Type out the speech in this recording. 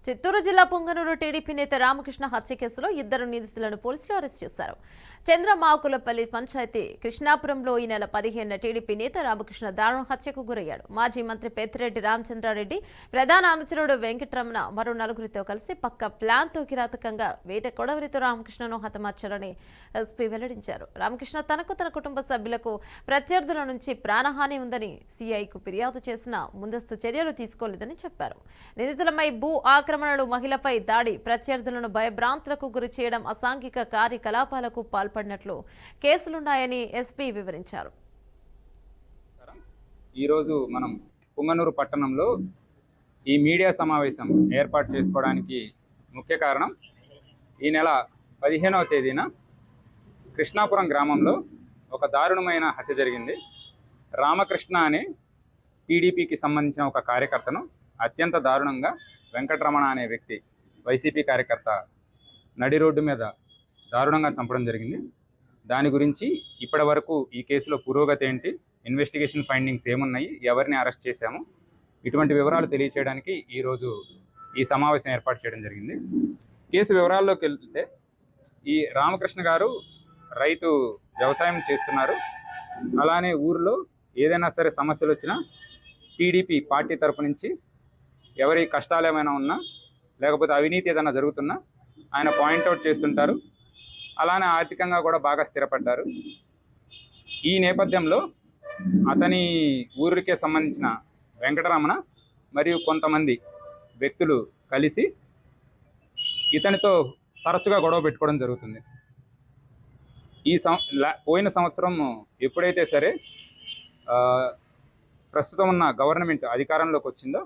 చిత్తూరు జిల్లా పొంగనూరు టీడీపీ నేత రామకృష్ణ హత్య కేసులో ఇద్దరు నిందితులను పోలీసులు అరెస్ట్ చేశారు. చంద్రమాకులపల్లి పంచాయతీ కృష్ణాపురంలో ఈ నెల 15న టీడీపీ నేత రామకృష్ణ దారుణ హత్యకు గురయ్యాడు. మాజీ మంత్రి పెద్దిరెడ్డి రామచంద్రారెడ్డి, ప్రధాన అనుచరుడు వెంకటరమణ మరో నలుగురితో కలిసి పక్క ప్లాన్తో కిరాతకంగా వేట కొడవలితో రామకృష్ణను హతమార్చారని ఎస్పీ వెల్లడించారు. రామకృష్ణ తనకు, తన కుటుంబ సభ్యులకు ప్రత్యర్థుల నుంచి ప్రాణహాని ఉందని సీఐకు ఫిర్యాదు చేసినా ముందస్తు చర్యలు తీసుకోలేదని చెప్పారు. నిందితులపై భూ ఆక్రమణలు, మహిళపై దాడి, ప్రత్యర్థులను భయభ్రాంతులకు గురి చేయడం, అసాంఘిక కార్యకలాపాలకు పాల్పడినట్లు కేసులున్నాయని ఎస్పీ వివరించారు. ఈరోజు మనం పొంగనూరు పట్టణంలో ఈ మీడియా సమావేశం ఏర్పాటు చేసుకోవడానికి ముఖ్య కారణం, ఈ నెల 15వ తేదీన కృష్ణాపురం గ్రామంలో ఒక దారుణమైన హత్య జరిగింది. రామకృష్ణ అనే టీడీపీకి సంబంధించిన ఒక కార్యకర్తను అత్యంత దారుణంగా వెంకటరమణ అనే వ్యక్తి, వైసీపీ కార్యకర్త, నడి రోడ్డు మీద దారుణంగా చంపడం జరిగింది. దాని గురించి ఇప్పటి వరకు ఈ కేసులో పురోగతి ఏంటి, ఇన్వెస్టిగేషన్ ఫైండింగ్స్ ఏమున్నాయి, ఎవరిని అరెస్ట్ చేశాము, ఇటువంటి వివరాలు తెలియచేయడానికి ఈరోజు ఈ సమావేశం ఏర్పాటు చేయడం జరిగింది. కేసు వివరాల్లోకి వెళ్తే, ఈ రామకృష్ణ గారు రైతు వ్యవసాయం చేస్తున్నారు. అలానే ఊరిలో ఏదైనా సరే సమస్యలు వచ్చినా టీడీపీ పార్టీ తరపు నుంచి ఎవరి కష్టాలు ఏమైనా ఉన్నా, లేకపోతే అవినీతి ఏదైనా జరుగుతున్నా ఆయన పాయింట్అవుట్ చేస్తుంటారు. అలానే ఆర్థికంగా కూడా బాగా స్థిరపడ్డారు. ఈ నేపథ్యంలో అతని ఊరికే సంబంధించిన వెంకటరమణ మరియు కొంతమంది వ్యక్తులు కలిసి ఇతనితో తరచుగా గొడవ పెట్టుకోవడం జరుగుతుంది. పోయిన సంవత్సరం ఎప్పుడైతే సరే ప్రస్తుతం ఉన్న గవర్నమెంట్ అధికారంలోకి వచ్చిందో